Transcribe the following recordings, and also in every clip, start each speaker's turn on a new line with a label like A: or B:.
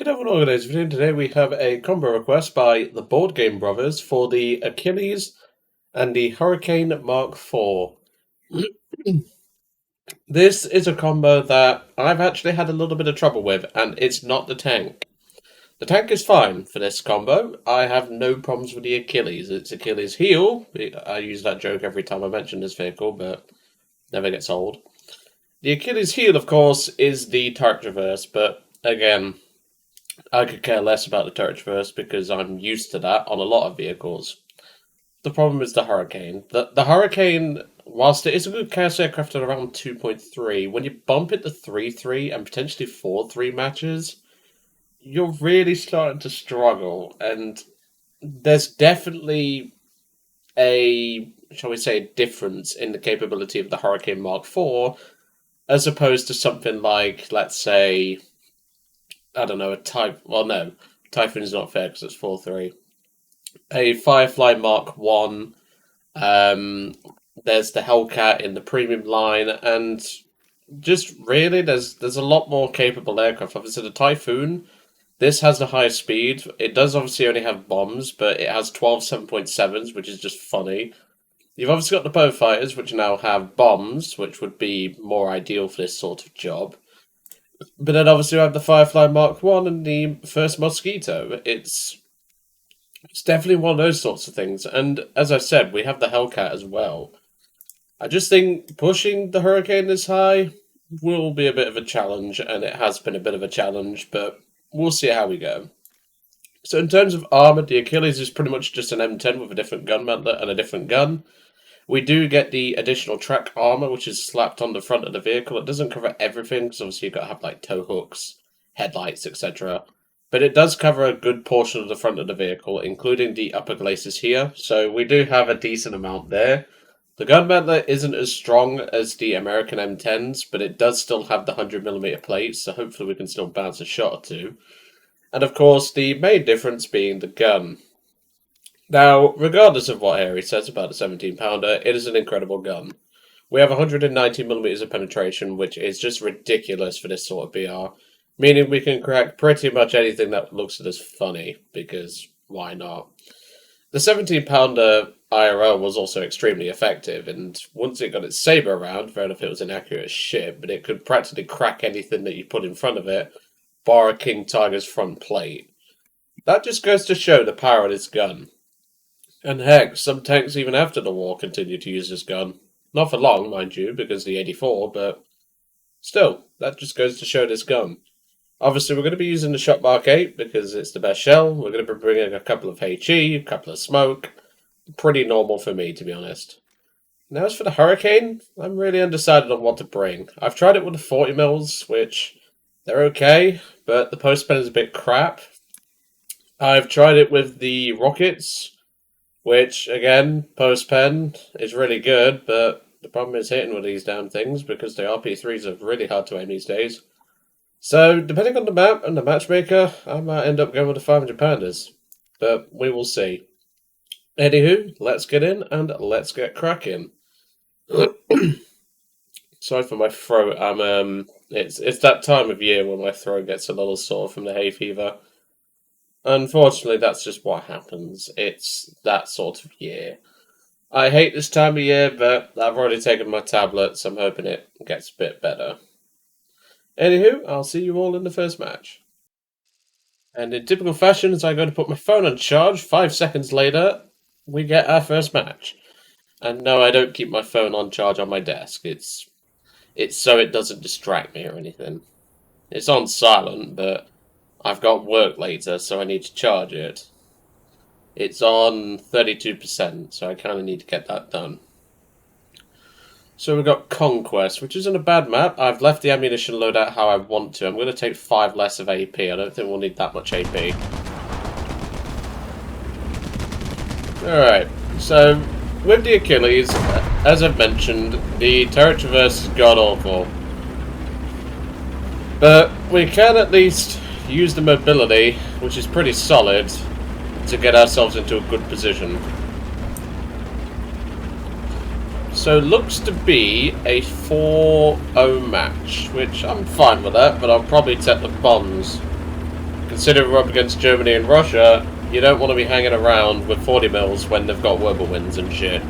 A: Good afternoon, organization. Today we have a combo request by the Board Game Brothers for the Achilles and the Hurricane Mark IV. This is a combo that I've actually had a little bit of trouble with, and it's not the tank. The tank is fine for this combo. I have no problems with the Achilles. It's Achilles' heel. I use that joke every time I mention this vehicle, but never gets old. The Achilles' heel, of course, is the turret reverse, but again, I could care less about the turret reverse because I'm used to that on a lot of vehicles. The problem is the Hurricane. The Hurricane, whilst it is a good chaos aircraft at around 2.3, when you bump it to 3.3 and potentially 4.3 matches, you're really starting to struggle. And there's definitely a, shall we say, difference in the capability of the Hurricane Mark IV as opposed to something like, let's say, I don't know, a Type. Well, no, Typhoon is not fair because it's 4.3. A Firefly Mark 1. There's the Hellcat in the premium line, and just really, there's a lot more capable aircraft. Obviously, the Typhoon, this has the highest speed. It does obviously only have bombs, but it has 12 7.7s, which is just funny. You've obviously got the bow fighters, which now have bombs, which would be more ideal for this sort of job. But then obviously we have the Firefly Mark 1 and the first Mosquito. It's definitely one of those sorts of things. And as I said, we have the Hellcat as well. I just think pushing the Hurricane this high will be a bit of a challenge, and it has been a bit of a challenge, but we'll see how we go. So in terms of armor, the Achilles is pretty much just an M10 with a different gun mantler and a different gun. We do get the additional track armor, which is slapped on the front of the vehicle. It doesn't cover everything, because obviously you've got to have like tow hooks, headlights, etc. But it does cover a good portion of the front of the vehicle, including the upper glacis here. So we do have a decent amount there. The gun mantler isn't as strong as the American M10s, but it does still have the 100mm plates, so hopefully we can still bounce a shot or two. And of course, the main difference being the gun. Now, regardless of what Harry says about the 17-pounder, it is an incredible gun. We have 190mm of penetration, which is just ridiculous for this sort of BR, meaning we can crack pretty much anything that looks at us funny, because why not? The 17-pounder IRL was also extremely effective, and once it got its saber around, fair enough it was inaccurate as shit, but it could practically crack anything that you put in front of it, bar a King Tiger's front plate. That just goes to show the power of this gun. And heck, some tanks even after the war continued to use this gun. Not for long, mind you, because the 84, but still, that just goes to show this gun. Obviously, we're going to be using the Shot Mark 8 because it's the best shell. We're going to be bringing a couple of HE, a couple of smoke. Pretty normal for me, to be honest. Now, as for the Hurricane, I'm really undecided on what to bring. I've tried it with the 40 mils, which they're okay, but the post pen is a bit crap. I've tried it with the rockets, which, again, post-pen is really good, but the problem is hitting with these damn things because the RP3s are really hard to aim these days. So, depending on the map and the matchmaker, I might end up going with the 500 pounders. But we will see. Anywho, let's get in and let's get cracking. Sorry for my throat. It's that time of year when my throat gets a little sore from the hay fever. Unfortunately, that's just what happens. It's that sort of year. I hate this time of year, but I've already taken my tablets. I'm hoping it gets a bit better. Anywho, I'll see you all in the first match. And in typical fashion, as I go to put my phone on charge, 5 seconds later, we get our first match. And no, I don't keep my phone on charge on my desk. It's so it doesn't distract me or anything. It's on silent, but I've got work later, so I need to charge it. It's on 32%, so I kind of need to get that done. So we've got Conquest, which isn't a bad map. I've left the ammunition loadout how I want to. I'm going to take 5 less of AP. I don't think we'll need that much AP. Alright, so with the Achilles, as I've mentioned, the turret traverse is god-awful. But we can at least use the mobility, which is pretty solid, to get ourselves into a good position. So looks to be a 4-0 match, which I'm fine with that, but I'll probably take the bombs considering we're up against Germany and Russia, you don't want to be hanging around with 40 mils when they've got whirlwinds and shit.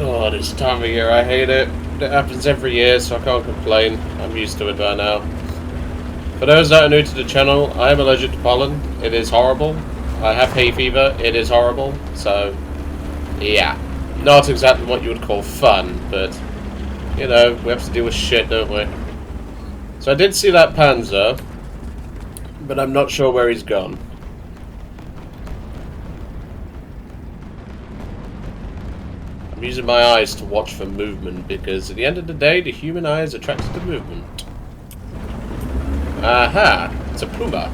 A: Oh, this time of year, I hate it. It happens every year, so I can't complain. I'm used to it by now. For those that are new to the channel, I am allergic to pollen. It is horrible. I have hay fever. It is horrible. So, yeah. Not exactly what you would call fun, but, you know, we have to deal with shit, don't we? So I did see that Panzer, but I'm not sure where he's gone. I'm using my eyes to watch for movement, because at the end of the day, the human eye is attracted to movement. Aha! It's a puma.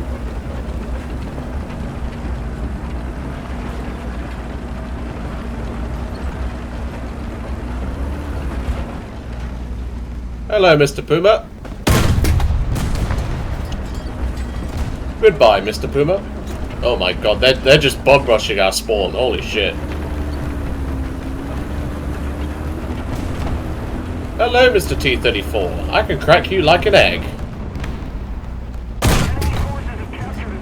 A: Hello, Mr. Puma. Goodbye, Mr. Puma. Oh my god, they're just bomb rushing our spawn. Holy shit. Hello, Mr. T-34. I can crack you like an egg.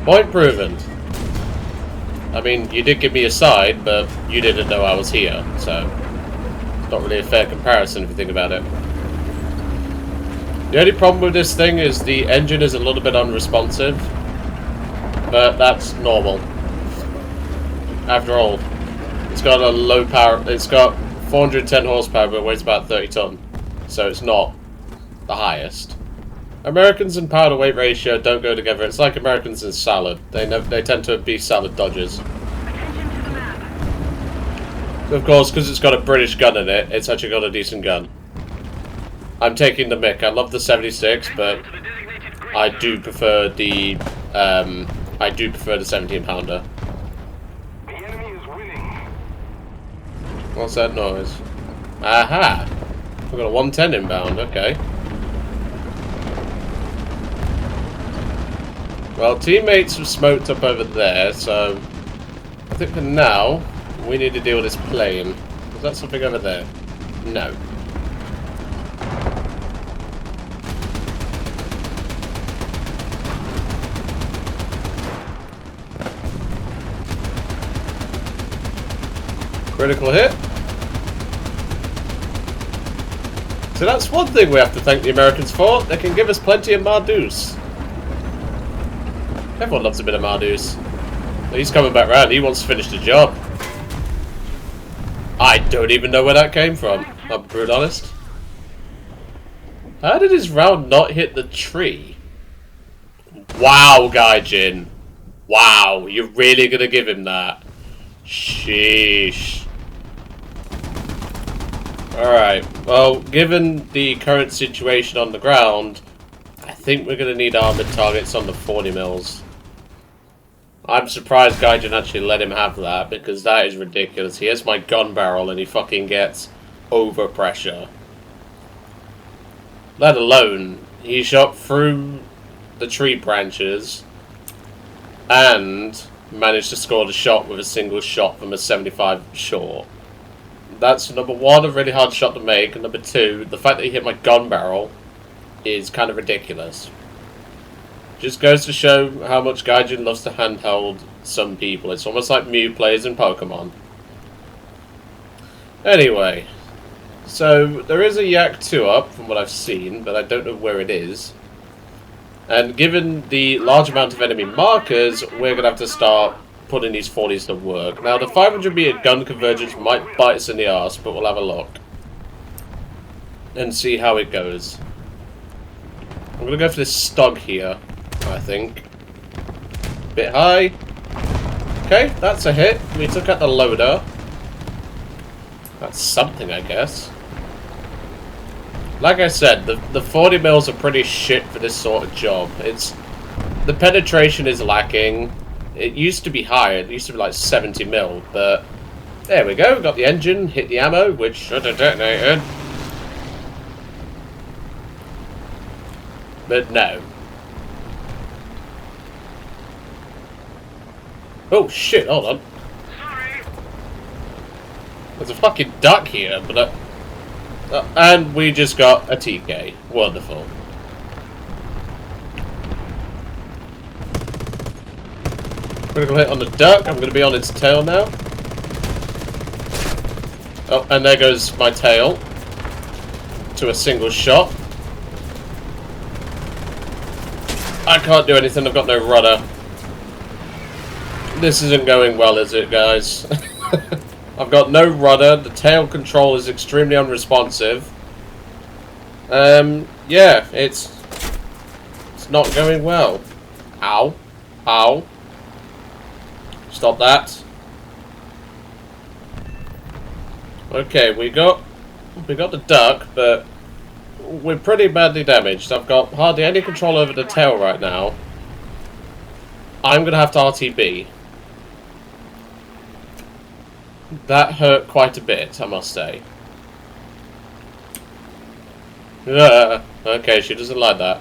A: Point proven. I mean, you did give me a side, but you didn't know I was here, so it's not really a fair comparison if you think about it. The only problem with this thing is the engine is a little bit unresponsive, but that's normal. After all, it's got a low power, it's got 410 horsepower, but it weighs about 30 ton. So it's not the highest. Americans and power to weight ratio don't go together. It's like Americans and salad. They tend to be salad dodgers. Of course, because it's got a British gun in it, it's actually got a decent gun. I'm taking the mick. I love the 76, but I do prefer the 17 pounder. What's that noise? Aha! We've got a 110 inbound, okay. Well, teammates have smoked up over there, so I think for now, we need to deal with this plane. Is that something over there? No. Critical hit. So that's one thing we have to thank the Americans for. They can give us plenty of Mardoos. Everyone loves a bit of Mardoos. He's coming back round. He wants to finish the job. I don't even know where that came from. I'm brutally honest. How did his round not hit the tree? Wow, Gaijin. Wow, you're really gonna give him that? Sheesh. Alright, well, given the current situation on the ground, I think we're going to need armored targets on the 40 mils. I'm surprised Gaijin actually let him have that, because that is ridiculous. He has my gun barrel and he fucking gets overpressure. Let alone, he shot through the tree branches and managed to score the shot with a single shot from a 75 short. That's number one, a really hard shot to make, and number two, the fact that he hit my gun barrel is kind of ridiculous. Just goes to show how much Gaijin loves to handheld some people. It's almost like Mew plays in Pokemon. Anyway, so there is a Yak 2 up from what I've seen, but I don't know where it is. And given the large amount of enemy markers, we're going to have to start putting these 40s to work. Now, the 500 meter gun convergence might bite us in the arse, but we'll have a look. And see how it goes. I'm going to go for this Stug here, I think. Bit high. Okay, that's a hit. We took out the loader. That's something, I guess. Like I said, the 40 mils are pretty shit for this sort of job. The penetration is lacking. It used to be higher. It used to be like 70 mil, but there we go. We got the engine, hit the ammo, which should have detonated. But no. Oh shit! Hold on. There's a fucking duck here, but and we just got a TK. Wonderful. Critical hit on the duck. I'm going to be on its tail now. Oh, and there goes my tail. To a single shot. I can't do anything. I've got no rudder. This isn't going well, is it, guys? I've got no rudder. The tail control is extremely unresponsive. Yeah, it's not going well. Ow. Ow. Stop that. Okay, we got the duck, but we're pretty badly damaged. I've got hardly any control over the tail right now. I'm going to have to RTB. That hurt quite a bit, I must say. Okay, she doesn't like that.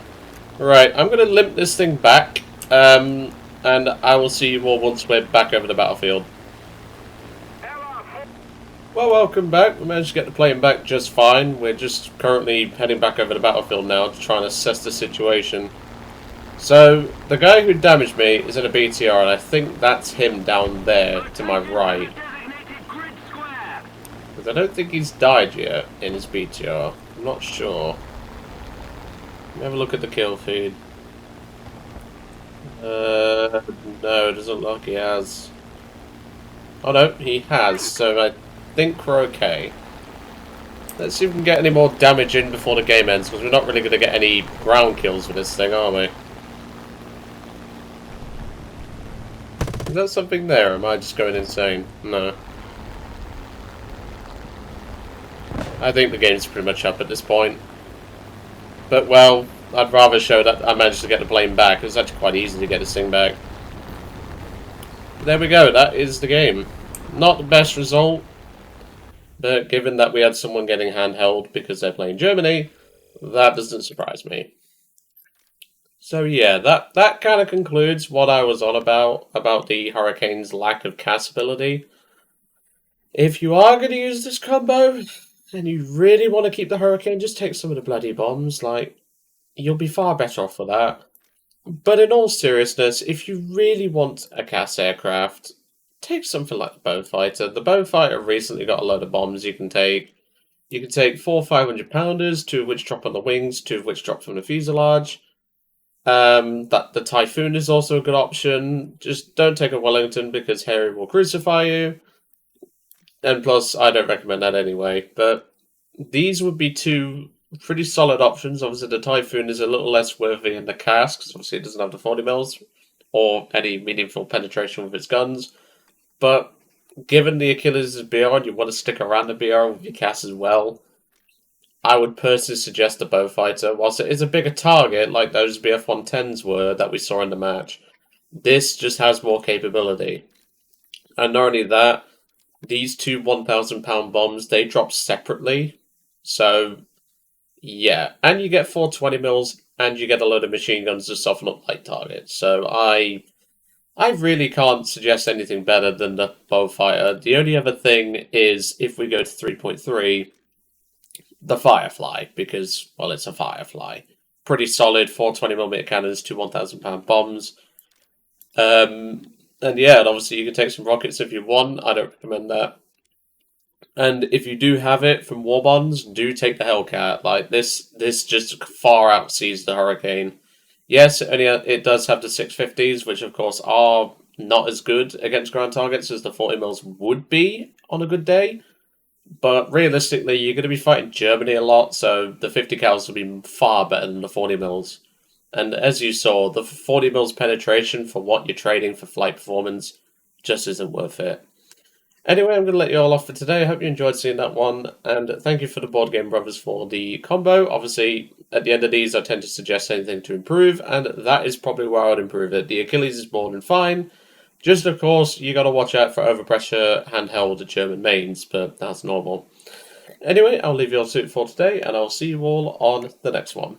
A: Right, I'm going to limp this thing back, and I will see you all once we're back over the battlefield. Well, welcome back. We managed to get the plane back just fine. We're just currently heading back over the battlefield now to try and assess the situation. So, the guy who damaged me is in a BTR, and I think that's him down there to my right. Because I don't think he's died yet in his BTR. I'm not sure. Let me have a look at the kill feed. No, it doesn't look like he has. Oh no, he has, so I think we're okay. Let's see if we can get any more damage in before the game ends, because we're not really going to get any ground kills with this thing, are we? Is that something there, or am I just going insane? No. I think the game's pretty much up at this point. But, well, I'd rather show that I managed to get the plane back. It was actually quite easy to get this thing back. But there we go, that is the game. Not the best result, but given that we had someone getting handheld because they're playing Germany, that doesn't surprise me. So yeah, that kind of concludes what I was on about the Hurricane's lack of cast ability. If you are going to use this combo, and you really want to keep the Hurricane, just take some of the bloody bombs, like, you'll be far better off for that. But in all seriousness, if you really want a cast aircraft, take something like the Beaufighter. The Beaufighter recently got a load of bombs you can take. You can take 4 500-pounders, 2 of which drop on the wings, 2 of which drop from the fuselage. The Typhoon is also a good option. Just don't take a Wellington because Harry will crucify you. And plus, I don't recommend that anyway. But these would be 2 pretty solid options. Obviously, the Typhoon is a little less worthy in the cast, because obviously it doesn't have the 40 mils or any meaningful penetration with its guns. But given the Achilles is BR and you want to stick around the BR with your cast as well, I would personally suggest the Beaufighter. Whilst it is a bigger target, like those BF-110s were that we saw in the match, this just has more capability. And not only that, these 2 1,000-pound bombs, they drop separately. So, yeah. And you get 4 20 mils, and you get a load of machine guns to soften up light targets. So I really can't suggest anything better than the Beaufighter. The only other thing is, if we go to 3.3, the Firefly, because, well, it's a Firefly. Pretty solid, 4 20mm cannons, 2 1,000-pound bombs. And yeah, and obviously you can take some rockets if you want. I don't recommend that. And if you do have it from War Bonds, do take the Hellcat. Like, this just far outsees the Hurricane. Yes, it does have the 650s, which of course are not as good against ground targets as the 40 mils would be on a good day. But realistically, you're going to be fighting Germany a lot, so the 50 cals will be far better than the 40 mils. And as you saw, the 40 mils penetration for what you're trading for flight performance just isn't worth it. Anyway, I'm going to let you all off for today. I hope you enjoyed seeing that one, and thank you for the Board Game Brothers for the combo. Obviously, at the end of these, I tend to suggest anything to improve, and that is probably where I would improve it. The Achilles is more than fine. Just, of course, you got to watch out for overpressure handheld German mains, but that's normal. Anyway, I'll leave you all to it for today, and I'll see you all on the next one.